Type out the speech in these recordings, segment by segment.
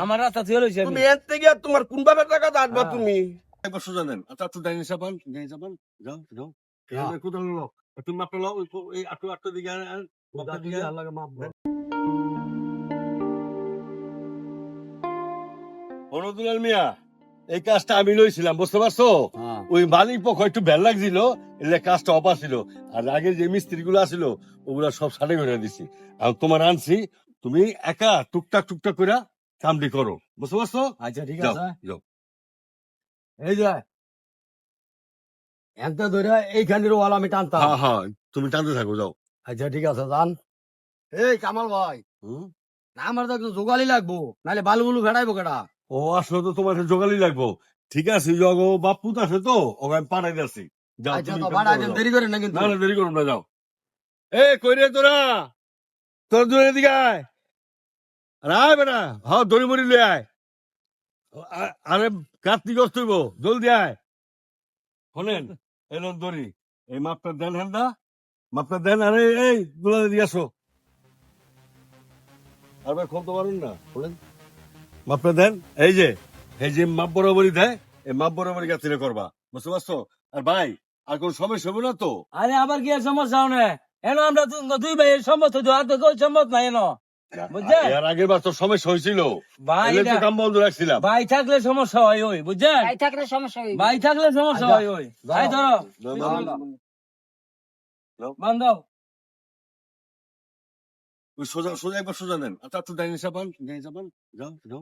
আমার রাস্তা ছিল তুমি এর থেকে তোমার কোন ভাবে টাকা আসবা তুমি একবার সোজা নেন আচ্ছা একটু ডাইনি সাবান যাও যাও কোথাও লো তুমি মাপে লো এই আটু আটু দিকে অনুদুলাল মিয়া এই কাজটা আমি লইছিলাম বুঝতে পারছো ওই মালিক পক্ষ একটু বেল লাগছিল এলে কাজটা অপা ছিল আর আগে যে মিস্ত্রি গুলো আসছিল ওগুলা সব সাড়ে করে দিছি আর তোমার আনছি তুমি একা টুকটাক টুকটাক করে কামটি করো বুঝতে পারছো আচ্ছা ঠিক যাও আছে যাও এই যে একটা ধরে এইখানের ওয়াল আমি টানতাম হ্যাঁ হ্যাঁ তুমি টানতে থাকো যাও আচ্ছা ঠিক আছে যান এই কামাল ভাই হুম? না আমার তো একটু জোগালি লাগবো নাহলে বালু বুলু ফেটাইবো কেটা ও আসলে তো তোমার জোগালি লাগবো ঠিক আছে জগো বাপুত আছে তো ওকে আমি পাঠাই যাচ্ছি যাও আচ্ছা তুমি তো কাম ভাড়া করো, যাও। দেরি করেন না কিন্তু না না দেরি করুন না যাও এ কই রে তোরা তোর দূরে দিকে আয় আর আয় বেটা হ্যাঁ দড়ি মরি লই আয় আরে কার্তিক হইব জলদি আয় শোনেন এলো দড়ি এই মাপটা দেন হ্যান্ডা মাপটা দেন আরে এই গুলা দিকে আসো আর ভাই খুলতে পারুন না বলেন মাপটা দেন এই যে মাপ বরাবরই দেয় এই মাপ বরাবরই গাছিরে করবা বুঝতে পারছো আর ভাই আর কোন সমস্যা হবে না তো আরে আবার কি আর সমস্যা না এন আমরা দুই ভাইয়ের সম্মত হইতো আর তো কেউ সম্মত নাই এন বুঝছেন এর আগের বার তো সমস্যা হয়েছিল ভাই এলে তো কাম বন্ধ রাখছিলাম ভাই থাকলে সমস্যা হয় ওই বুঝছেন ভাই থাকলে সমস্যা হইবে ভাই থাকলে সমস্যা হয় ওই ভাই ধরো বান্ধ ওই সোজা সোজা একবার সোজা নেন আচ্ছা একটু ডাইনি সাবান যাও যাও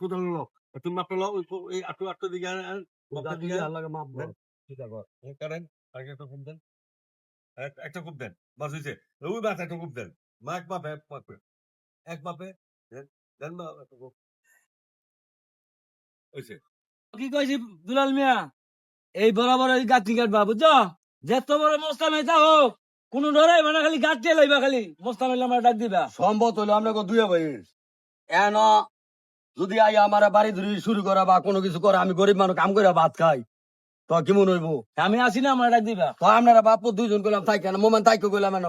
কোথাও লো তুমি মাপটা লো এই আটু আটু দিকে কারেন আগে একটা খুব দেন একটা খুব দেন বাস হয়েছে ওই বাস একটা খুব দেন মা এক মাপে এক মাপে দেন না একটা খুব হয়েছে কি কইছি দুলাল মিয়া এই বরাবর এই গাছ কাটবা বুঝছো যত বড় মস্তান হইতা হোক কোন ডরে মানে খালি গাছ দিয়ে লইবা খালি মস্তান হইলে আমরা ডাক দিবা সম্ভব হইলো আমরা দুয়ে ভাই এন যদি আই আমার বাড়ি ধরে শুরু করা বা কোনো কিছু করে আমি গরিব মানুষ কাম করে ভাত খাই তো কেমন হইব আমি আসি না আমরা ডাক দিবা তো আপনারা বাপু দুইজন করলাম তাই কেন মোমেন তাই করলাম এন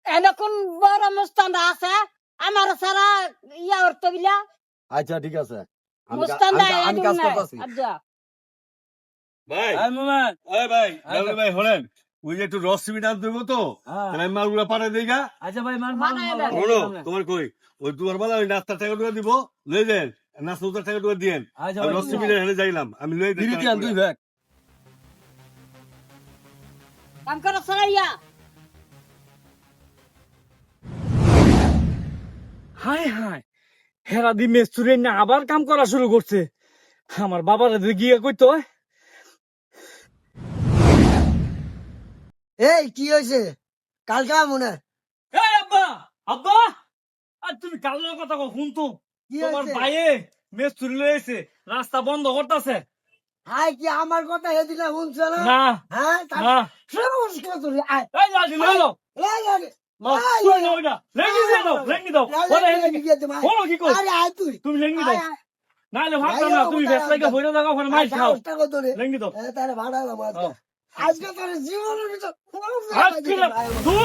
এরকম বড় মুস্তান আছে আমার সারা ইয়া অর্থ বিলা আচ্ছা ঠিক আছে মুস্তান আমি কাজ করতেছি আচ্ছা ভাই এই মোমেন ভাই ভাই হলেন ওই যে একটু রস চিবি ডাল দেবো তো তাহলে আমি মালগুলা পাঠাই দিই গা আচ্ছা ভাই বানায় দেন। শোনো তোমার কই ওই দুয়ার বেলা ওই নাস্তার টাকা টুকা দিব লই দেন নাস্তার টাকা টুকা দিয়েন আচ্ছা আমি ভাই রস চিবি হেলে যাইলাম আমি লই দিই বিরিতি আন দুই ব্যাগ কাম করো সরাইয়া হাই হাই হেরা দি মেস্তুরে না আবার কাম করা শুরু করছে আমার বাবার গিয়ে কইতো এই কি হয়েছে কালকে মনে এই আব্বা আব্বা আর তুমি কালোর কথা কখন তো কি তোমার হয়েছে? ভাইয়ে মেস্তুরি লয়েছে রাস্তা বন্ধ করতেছে হাই কি আমার কথা হেদিনা শুনছে না না হ্যাঁ না নমস্কার তুই আয় এই যাজি লইলো এই আরে লেঙ্গি দাও লেঙ্গি দাও বলো কি কর আরে আয় তুই তুমি লেঙ্গি দাও নাইলে ভাবতাম না তুমি ভেস লাগে হইরা থাকো ওখানে মাইর খাও কত রে লেঙ্গি দাও তাহলে ভাড়া এলাম আজকে আজকে তোর জীবনের ভিতর আজকে তুই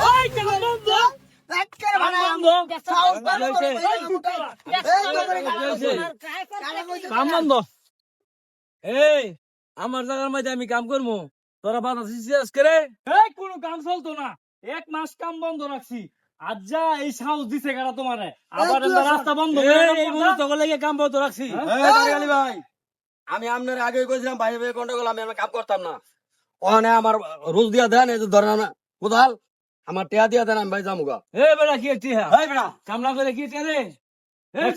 ওই কেন বন্ধ কাম বন্ধ এই আমার জায়গার মধ্যে আমি কাম করবো তোরা বাধা সিরিয়াস করে এই কোনো কাম চলতো না 1 মাস কাম বন্ধ রাখছি আজ যা এই সাহস দিছে কারা তোমারে আবার রাস্তা বন্ধ এই মুহূর্ত লেগে কাম বন্ধ রাখছি ভাই আমি আপনার আগে কইছিলাম ভাই ভাই গন্ডগোল আমি কাম করতাম না ওখানে আমার রোজ দিয়া দেন এই ধরেন না কোথাল আমার টেয়া দিয়া দেন আমি ভাই যামুগা এ বেটা কি একটি হ্যাঁ এই বেটা কামলা করে কি রে এই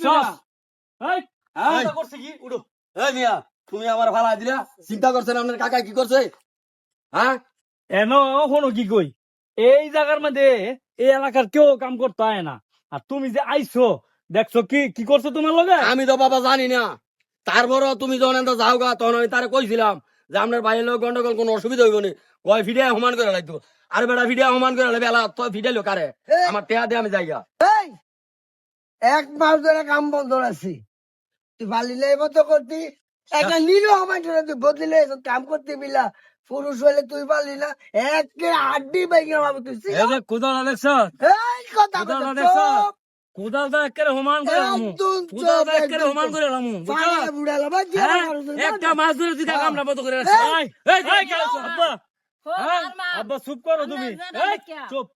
করছে কি উঠো এই মিয়া তুমি আমার ভাড়া দিলা চিন্তা করছেন আপনার কাকা কি করছে হ্যাঁ এনো হনো কি কই এই জায়গার মধ্যে এই এলাকার কেউ কাম করতে হয় না আর তুমি যে আইছো দেখছো কি কি করছো তোমার লগে আমি তো বাবা জানি না তারপরও তুমি যখন এত যাও গা তখন আমি তারে কইছিলাম যে আপনার বাইরের লোক গন্ডগোল কোনো অসুবিধা হইব না কয় ফিডিয়া সমান করে লাগতো আর বেটা ফিডিয়া সমান করে বেলা তো ফিডাইলো কারে আমার টেয়া দিয়ে আমি যাইগা এক মাস ধরে কাম বন্ধ রাখছি তুই বালি লেব তো করতি একটা নিরীহ মানুষের তুই বদলে এসব কাম করতে মিলা পুরুষ হলে তুই পারলি না একে হাড্ডি ভেঙে যাবে তুই এই যে কোদালটা দেখছ, এই কথা কোদালটা বলতে দেখছ, চুপ। কোদালটা একেবারে সমান করে রামু, একদম চুপ, কোদালটা একেবারে একদম সমান চুপ। করে রামু, বুঝছো? পাগলা বুড়ালা বা যে হ্যাঁ, মানুষ হলে একটা না। মাছ ধরে তুই হ্যাঁ। কামড়া মতো করে রাখছিস। এই, এই, এই, কি হচ্ছে? আব্বা, ফোন হ্যাঁ? আর মা। আব্বা চুপ করো আমরা তুমি। জানা এই, দেখিয়া। চুপ।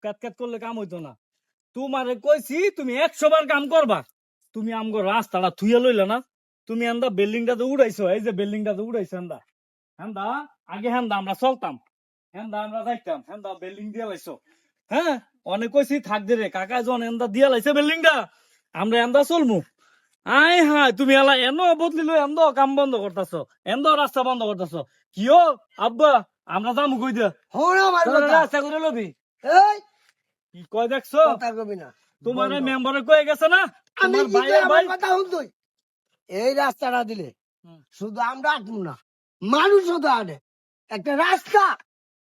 ক্যাট ক্যাট করলে কাম হইতো না। তোমারে কইছি তুমি 100 বার কাম করবা। তুমি আমগো রাস্তাটা থুইয়া লইলা না। তুমি আন্দা বিল্ডিংটাতে উড়াইছো, এই যে বিল্ডিংটাতে উড়াইছো আন্দা। হেন্দা আগে হেন্দা আমরা চলতাম, হেন্দা আমরা যাইতাম, হেন্দা বিল্ডিং দিয়ে লাইছো। হ্যাঁ, অনেক কইছি থাক দে রে, কাকা জন এন্দা দিয়া লাইছে বিল্ডিংটা, আমরা এন্দা চলমু। আই হ্যাঁ, তুমি এলা এনো বদলি লই এন্দ কাম বন্ধ করতাছো, এন্দ রাস্তা বন্ধ করতাছো। কিও আব্বা, আমরা যামু কই দে, হন আমার তোরা কথা রাস্তা করে লবি। এই কি কয় দেখছো? কথা কবি না তোমার বন্ধ। মেম্বারে কয়ে গেছে না, আমি তোমার কি ভাইয়ের আমার ভাই। কথা শুন তুই এই রাস্তাটা দিলে হুম। শুধু আমরা আটমু না মানুষও তো আনে একটা রাস্তা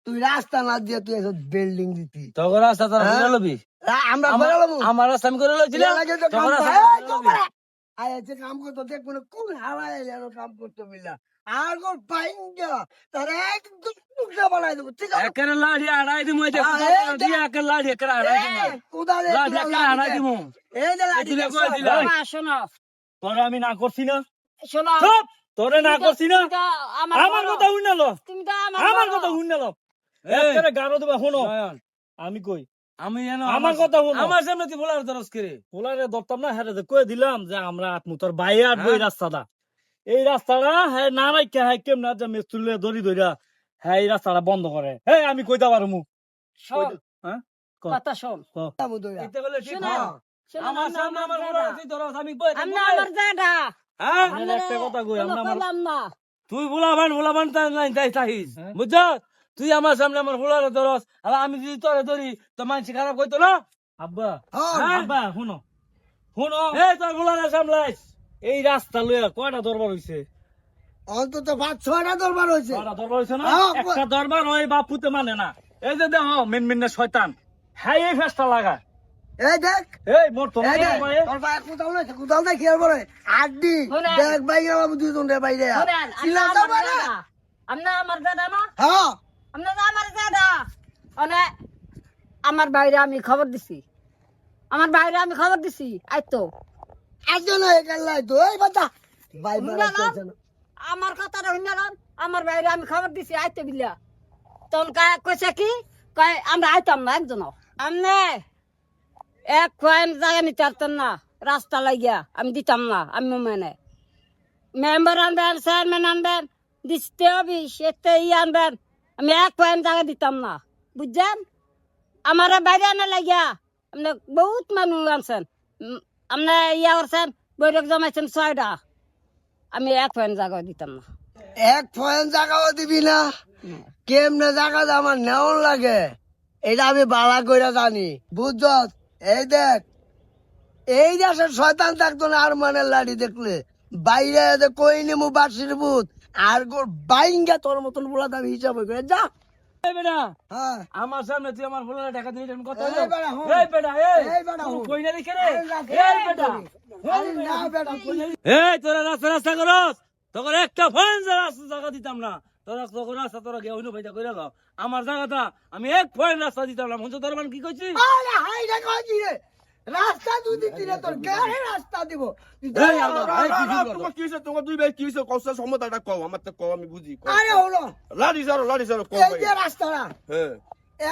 তুই রাস্তা না দিয়ে তুই এসব বিল্ডিং দিতি তোর রাস্তা তোরা হ্যাঁ? করে লবি। আমরা বেরোলাম আমার রাস্তা আমি করে লইছিলাম, তোর রাস্তা করে লবি। কাম করতো দেখবো না কোন হাওয়ায় এলো কাম করতে মিলা আর কোন পাইঙ্গা তার একদম টুকরা বানাই দেবো ঠিক আছে একের লাঠি আড়াই দিমু, এই যে হ্যাঁ, কোদাল এই দিয়ে একের লাঠি একের আড়াই দিমু, কোদালে লাঠি একের আড়াই দিমু। এই যে লাঠি দিলে দেখছো? কই দিলা? মা, শোনো, তোরা আমি না করছি না, শোনো। চুপ, তোরে না তুমি তো- করছি না। তুমি তো আমার আমার বড়। কথা শুনালো, তুমি তো আমার বড়। কথা শুনালো। একেবারে গারো দেবা শোনো, আমি কই আমি জানো আমার কথা শুনো। আমার সামনে তুই বলার দরস করে পোলারে ধরতাম না, হ্যাঁ কয়ে দিলাম যে আমরা আত্মু তোর বাইরে আটবো এই রাস্তাটা, এই রাস্তাটা হ্যাঁ না রাখা হ্যাঁ কেমন যে মেস্তুলে ধরি ধরিয়া হ্যাঁ এই রাস্তাটা বন্ধ করে। হ্যাঁ আমি কইতে পারমু, শোন, হ্যাঁ কথা শোন। এটা বলে ঠিক শোনো, না শোনো, আমার আমরা সামনে আমার আমার বলার জায়গা। তুই দরস আমি কই আমরা আমার জায়গা। হ্যাঁ আমরা একটা কথা কই, আমরা আমার বললাম না। তুই ভুলাবান তাই নাই তাই চাহিস হ্যাঁ? বুঝছ তুই আমার সামনে আমার ভুলার দরস আর আমি যদি তোরে ধরি তো মানুষ খারাপ কইতো না আব্বা, হ্যাঁ। আব্বা শুনো, শুনো, এই তোর ভুলারে সামলাইস এই রাস্তা লইয়া কয়টা দরবার হইছে? অন্তত 5-6টা দরবার হয়েছে কয়টা দরবার হইছে না? হ্যাঁ, একটা দরবার হয় বাপুতে মানে না। এই যে দেখো মিন শয়তান, হ্যাঁ এই ফেসটা লাগায়। এই দেখ এই মোর তো এই দেখ ভাই, তোর ভাই কোথাও নাই খেয়াল করে আড্ডি শোনেন। দেখ বাইরে বাবু দুজন রে বাইরে শোনেন, চিল্লা আমরা যাবে আমার না জায়গা। আমরা আমার জায়গা না। হ্যাঁ আমরা তো আমার জায়গা। মানে আমার বাইরে আমি খবর দিছি। আমার বাইরে আমি খবর দিছি। আই তো একজন একাল্লাই তো এই বাচ্চা ভাই মারা শুনলাম। চলছে না আমার কথাটা শুনলাম। আমার বাইরে আমি খবর দিছি আইতে বিলা। তখন কইছে কি কয় আমরা আইতাম না একজন। আমনে এক কয়েন জায়গা নিতে পারতেন না রাস্তা লাগিয়া আমি দিতাম না আমি মানে মেম্বার আনবেন চেয়ারম্যান আনবেন দিতে হবে সেতে আনবেন আমি এক কয়েন জায়গা দিতাম না বুঝছেন আমার বাইরে আনা লাগিয়া আপনি বহুত মানুষ আনছেন আপনি ইয়া করছেন বৈঠক জমাইছেন 6টা আমি এক কয়েন জায়গা দিতাম না এক ফয়েন জায়গাও দিবি না কেমনে জায়গা আমার নেওয়ার লাগে এটা আমি বালা কইরা জানি বুঝছ এই দেখ এই দেশের শয়তান থাকতো না আর মানের লাড়ি দেখলে বাইরে এসে কই নিমু বাসির ভূত আর গোর বাইঙ্গা তোর মতন বলা দাবি হিসাব করে যা এই বেটা হ্যাঁ আমার সামনে তুই আমার ভুলারে টাকা দিলি আমি কথা এই বেটা, হুন। এই বেটা এই বেটা, তুই হুন। কই না রেখে রে এই এই বেটা আরে না বেটা কই এই তোরা রাস্তা করস তোর একটা ফয়েন রাস্তা জায়গা দিতাম না তোরা তোর রাস্তা তোরা গিয়ে অন্য ভাইটা কইরা দাও আমার জায়গাটা আমি এক ফয়েন রাস্তা দিতাম না মঞ্চ তোর কি কইছি আরে হাই রে কই রে রাস্তা তুই দিতি রে তোর গায়ে রাস্তা দিব এই আল্লাহ, এই কি শুরু করছো? তোমার কি হইছে তোমার দুই ভাই কি হইছে কষ্ট সমতাটা কও আমার তো কও আমি বুঝি কও। আরে হলো লাড়ি যারো কও এই ভাই যে রাস্তাটা হ্যাঁ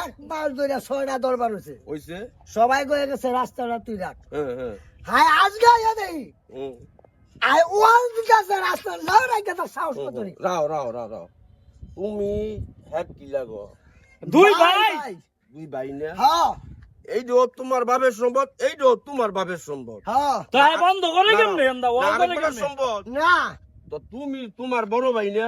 এক মাস ধরে 6টা দরবার হয়েছে হইছে সবাই কয়ে গেছে রাস্তাটা তুই রাখ হ্যাঁ হাই আজকে আইয়া দেই হুম। আই ওয়াল দিকাছে রাস্তা না রাখে তো সাহস কত রে রাও তুমি হ্যাপ কি লাগো দুই ভাই দুই ভাই না হ্যাঁ এই যে তোমার বাপের সম্পদ এই যে তোমার বাপের সম্পদ হ্যাঁ তাই বন্ধ করে কেমনে এন্দা ওয়া না, করে আরেকবার কেমনে? সম্পদ না তো তুমি তোমার বড় ভাই না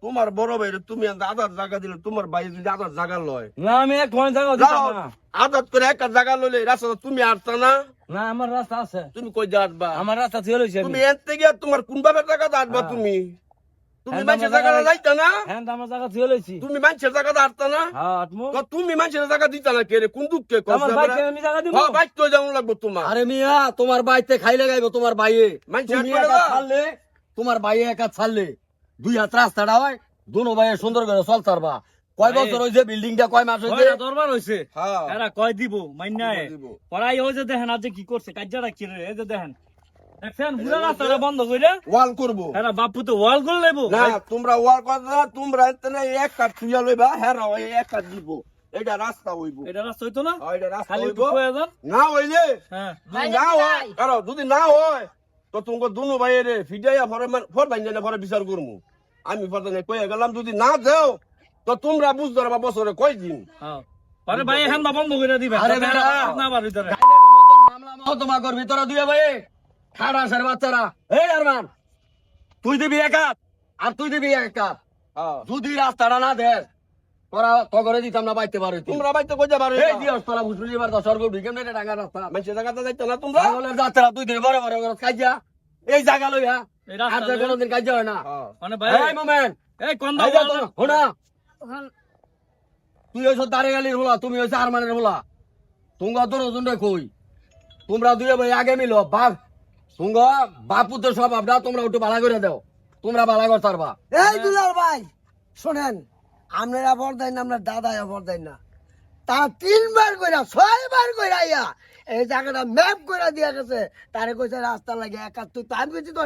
তোমার বড় ভাই তুমি আধার জায়গা দিলে তোমার ভাই যদি আধার জায়গা লয় না আমি এক ফয়েন জায়গা দিতাম না আধার করে একটা জায়গা লইলে রাস্তা তুমি আটতা না না আমার রাস্তা আছে তুমি কই যে আটবা আমার রাস্তা তুই লইছি আমি তুমি এর থেকে তোমার কোন বাপের জায়গা আটবা তুমি তুমি হ্যাঁ, মানুষের আমার জায়গাটা জায়গায়- যাইতা না হ্যাঁ আমার জায়গা থুয়ে লইছি তুমি মানুষের জায়গাটা হারতা না হ্যাঁ আটমু তো তুমি মানুষের জায়গা দিতা না কে রে কোন দুঃখে আমার ভাইকে আমি জায়গা দিব বাইক তো যেমন লাগবো তোমার আরে মিয়া তোমার বাইতে খাইলে গাইব তোমার বাইয়ে মানুষ তুমি এক করে একা দাও। ছাড়লে তোমার বাইয়ে একা ছাড়লে দুই হাত রাস্তাটা হয় দুনো বাইয়ে সুন্দর করে চল ছাড়বা কয় ভাই। বছর হয়েছে বিল্ডিংটা কয় মাস হয়েছে কয়টা দরবার হইছে হ্যাঁ এরা কয় দিব মাইনায় দিব। পড়াই ওই যে দেখেন আজ যে কি করছে কাজ্জাটা কি রে এই যে দেখেন দেখছেন পুরো রাস্তাটা বন্ধ কইরা ওয়াল করবো এরা বাপু তো ওয়াল করে লেবো না তোমরা ওয়াল কথা তোমরা এতনে এক কাঠ থুইয়া লইবা হেরা ওই এক কাঠ দিব এটা রাস্তা হইব এটা রাস্তা হইতো না এটা রাস্তা খালি হইব একটু প্রয়োজন না হইলে হ্যাঁ যদি না হয় কারো যদি না হয় তো তোমাকে দুনো ভাইয়েরে ফিডাইয়া পরে ফর বাইন্দে না পরে বিচার করমু আমি পরে কইয়া গেলাম যদি না যাও তো তোমরা বুঝতে পারবা বছরে কয় দিন হ্যাঁ পরে ভাই এখান দা বন্ধ করে দিবেন আরে যাতে বেটা। এরা না বার ভিতরে মামলা মহতমা করবি তোরা দুই ভাই খাড়া সার বাচ্চারা এই আরমান তুই দিবি এক হাত আর তুই দিবি এক হাত হ্যাঁ। যদি রাস্তাটা না দেয় তোরা তগরে দিতাম না বাইতে পারে তোমরা বাইতে কই যাবা এই দিয়স তোরা বুঝলি এবার দশ স্বর্গ ঢুকে না টাকা রাস্তা মানুষের জায়গাতে যাইতো না তোমরা পাগলের যাত্রা তুই দিবি বড় বড় করে কাজা এই জায়গা লইয়া এই আর রাস্তা যে কোনোদিন কাজা হয় না হ্যাঁ। মানে ভাই এই মোমেন এই কোন এই যা তোরা, হোনা ওখান- তুই হইছ দাঁড়িয়ে হোলা তুমি হইছ আরমানের হোলা তুঙ্গা তোর ওজন কই তোমরা দুই ভাই আগে মিলো বাপ তুঙ্গা বাপু তো সব আপনার তোমরা একটু ভাড়া করে দাও তোমরা ভাড়া করে তারবা এই দুলাল ভাই শোনেন আপনারা ভর দেন না আপনার দাদা ভর দেন না তা 3 বার কইরা 6 বার কইরা ইয়া এই জায়গাটা ম্যাপ করে দিয়া গেছে তারে কইছে রাস্তা লাগে একা তুই তো আমি কইছি তো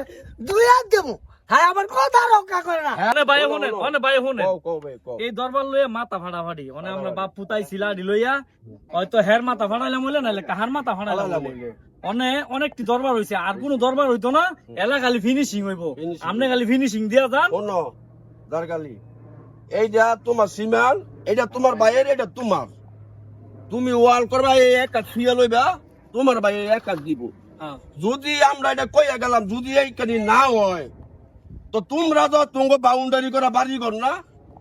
2 হাত দেবো হ্যাঁ আমার কথা রক্ষা করে না মানে ভাই শুনেন মানে ভাই শুনেন কও কও ভাই কও এই দরবার লইয়া মাথা ফাটাফাটি মানে আমরা বাপ পুতাই সিলাডি লইয়া হয়তো হের মাথা ফাটাইলাম হইলে নাইলে কাহার মাথা ফাটাইলাম হইলে অনেকটি দরবার হইছে আর কোন দরবার হইতো না এলা খালি ফিনিশিং হইব Finishing আপনি খালি ফিনিশিং দিয়া যান শোনো দরকালি এইটা তোমার সিমাল এটা তোমার ভাইয়ের এটা তোমার তুমি ওয়াল করবা এই এক কাঠ থুইয়া লইবা তোমার ভাই এক কাঠ দিব হ্যাঁ। যদি আমরা এটা কইয়া গেলাম যদি এইখানে না হয় তো তোমরা তো তোমাকে বাউন্ডারি করা বাড়ি কর না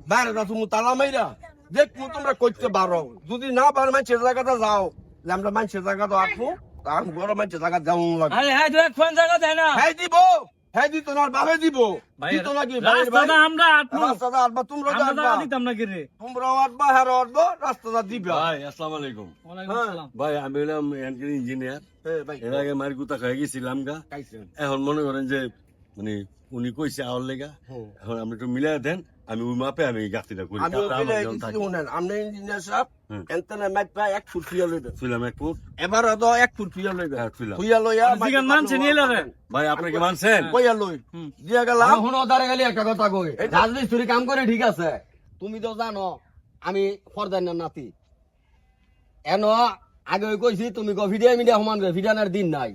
বাইরেটা তুমি তালা মাইরা দেখবো তোমরা করতে পারো যদি না পারো মানুষের জায়গাটা যাও যে আমরা মানুষের জায়গাটা আসবো আমি বড় মানুষের জায়গা যাবো লাগে আরে হ্যাঁ এক ফোন জায়গা দেয় না হ্যাঁ দিব হ্যাঁ দিত না বাহে দিব ভাই দিত নাকি ভাইয়ের ভাই রাস্তাটা আমরা আটমু রাস্তাটা আটবা তোমরা আমরা আটবা জায়গা দিতাম না কি রে তোমরাও আটবা হ্যাঁ আটবা রাস্তাটা দিবা ভাই আসসালামু আলাইকুম ওয়ালাইকুম হ্যাঁ। আসসালাম। ভাই আমি হলাম ইঞ্জিনিয়ার ভাই এর আগে মার গুতা খাই গেছিলাম গা কাইছেন এখন মনে করেন যে মানে উনি কইছে আওয়ার লেগা এখন আপনি একটু মিলাই দেন আমি ওই মাপে আমি গাছটা করি আমি তারপরে আমার ওখানে যখন কিছু থাকে। শুনেন আপনি ইঞ্জিনিয়ার সাহেব হুম। এন্তেনে মাইট পায় 1 ফুট ফিয়া লইবেন শুইলাম এক ফুট এবার তো 1 ফুট ফিয়া লইবেন হ্যাঁ, শুইলাম। ফিয়া লইয়া আপনি জিগান মানছে নিয়ে লবেন ভাই আপনাকে মানছেন কইয়া লই হুম। দিয়া গেলাম এখন ওদারে গেলে একটা কথা কই রাজমিস্ত্রি কাম করে ঠিক আছে তুমি তো জানো আমি ফরদাইনার নাতি এন আগে ওই কইছি তুমি ভিডিও মিডিয়া সমান করে ভিডিয়ানার দিন নাই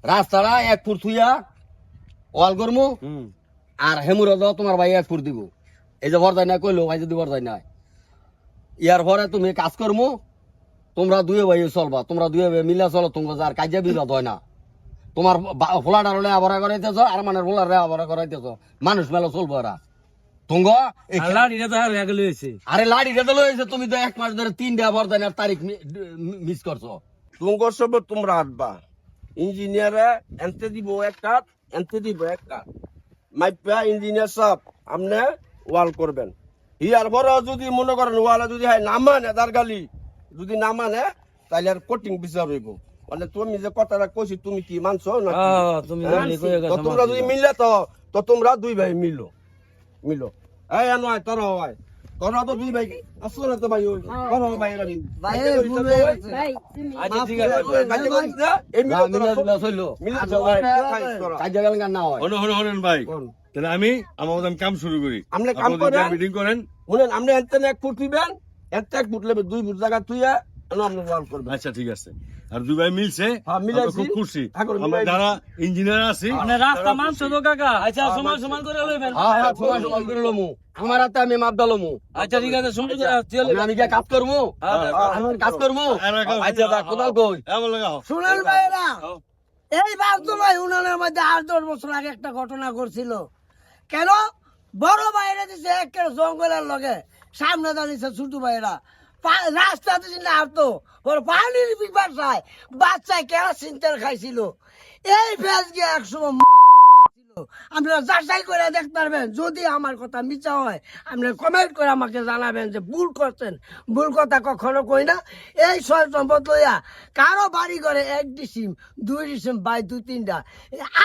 রাস্তাটা 1 ফুট থুইয়া ওয়াল করমু আর হেমুর তোমার ভাই 1 ফুট দিব এই যে ফরদাইনা কইলো ভাই যদি ফরদাইনা ইয়ার পরে তুমি কাজ করমু তোমরা দুই ভাই চলবা তোমরা দুই ভাই মিলা চলো তোমরা যার কাজে বিবাদ হয় না তোমার ফোলাটার হলে আবরা করাইতেছ আর মানের ফোলার আবরা করাইতেছ মানুষ মেলা চলবো এরা তুঙ্গ আল্লাহ এটা তো আর আগে লইছে আরে লাড়ি রেতে লইছে তুমি তো 1 মাস ধরে 3টা বর্দানের তারিখ মিস করছো তুঙ্গর সব তোমরা আটবা ইঞ্জিনিয়ারে এনতে দিব এক কাঠ এনতে দিব এক কাঠ মাইপা ইঞ্জিনিয়ার সাহেব আপনি ওয়াল করবেন ইয়ার বড় যদি মনে করেন ওয়ালে যদি হয় না মানে তার গালি যদি না মানে তাহলে আর কোটিং বিচার হইব মানে তুমি যে কথাটা কইছি তুমি কি মানছো না কি? তুমি হ্যাঁ? জানি কইয়া তো গেছো তোমরা যদি মিললে তো তোমরা দুই ভাই মিলো মিলো এই নয় তোরা হয় তোরা তো দুই ভাই আসলে না তো ভাই ওই তোরা ভাই এরা ভাই এই ভুল হয়ে গেছে। ভাই তুমি আচ্ছা ঠিক আছে কাজে করিস না এই মিলো মিলা তোরা দিলা চললো মিলে আচ্ছা, তোরা ওটা খাইস তোরা। কাজে গেলেন না হয় হন হন হনেন ভাই করুন। তাহলে আমি আমার কাম শুরু করি আপনি কাম করেন মিটিং করেন শুনেন আপনি এনতে 1 ফুট দিবেন এনতে 1 ফুট লেবে 2 ফুট জায়গা তুইয়া আপনি ওয়াল করবেন আচ্ছা ঠিক আছে আর দুই ভাই মিলছে হ্যাঁ, মিলাইছি। আমরা খুব খুশি ঠাকুর আমরা মিলাইছি। যারা ইঞ্জিনিয়ার আছি মানে রাস্তা মানছো তো কাকা আচ্ছা সমান সমান করে লইবেন হ্যাঁ হ্যাঁ সবাই সমান করে লমু আমার হাতে আমি মাপ দালমু আচ্ছা ঠিক আছে সুন্দর করে চল আমি কি কাজ করবো হ্যাঁ, আমি কাজ করবো এরকম- আচ্ছা তা কোথাও কই এমন লাগা হোক। শুনেন ভাইরা এই বাগদোলাই উনানের মধ্যে 8-10 বছর আগে একটা ঘটনা ঘটছিল কেন বড় ভাইরা দিছে একে জঙ্গলের লগে সামনে দাঁড়িয়েছে ছোট ভাইরা রাস্তা দিছে না তো ওর পানির পিপাসায় বাচ্চায় কেরাসিন তেল খাইছিল এই ফেস গিয়ে একসময় ছিল আপনারা যাচাই করে দেখতে পারবেন। যদি আমার কথা মিথ্যা হয় আপনারা কমেন্ট করে আমাকে জানাবেন যে ভুল করছেন। ভুল কথা কখনো কই না। এই সয় সম্পদ লইয়া কারো বাড়ি ঘরে 1 ডিসিম 2 ডিসিম বাই 2-3টা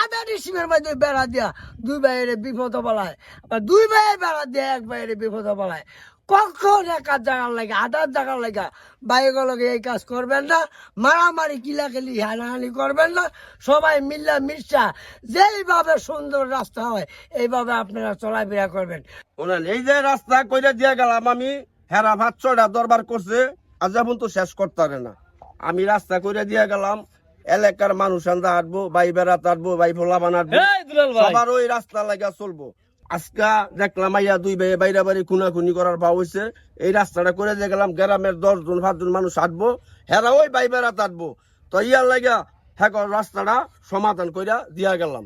আধা ডিসিমের মধ্যে বেড়া দিয়া 2 ভাইয়ের বিপদ বলায়, আবার 2 ভাইয়ের বেড়া দিয়া 1 ভাইয়ের বিপদ বলায়। কখন একা জায়গার লাগে আধার জায়গার লাগে বাইগুলোকে এই কাজ করবেন না। মারামারি কিলাকিলি হানাহানি করবেন না। সবাই মিল্লা মির্চা যেইভাবে সুন্দর রাস্তা হয় এইভাবে আপনারা চলাফেরা করবেন। শোনেন, এই যে রাস্তা কইরা দিয়ে গেলাম আমি, হেরা ভাত ছয়টা দরবার করছে, আজ যেমন তো শেষ করতে পারে না। আমি রাস্তা কইরা দিয়ে গেলাম, এলাকার মানুষ আন্দা হাঁটবো, ভাই বেড়াত হাঁটবো, ভাই ফোলা বানাবো, এই দুলাল ভাই সবার ওই রাস্তা লাগা চলবো। আজকা দেখলাম আইয়া 2 ভাই বাইরা বাড়ি খুনাখুনি করার ভাব হয়েছে। এই রাস্তাটা করে দিয়ে গেলাম, গ্রামের 10 জন 5 জন মানুষ হাঁটবো, হেরা ওই ভাই বেড়াত হাঁটবো। তো ইয়ার লাগা হ্যাঁ রাস্তাটা সমাধান কইরা দিয়া গেলাম।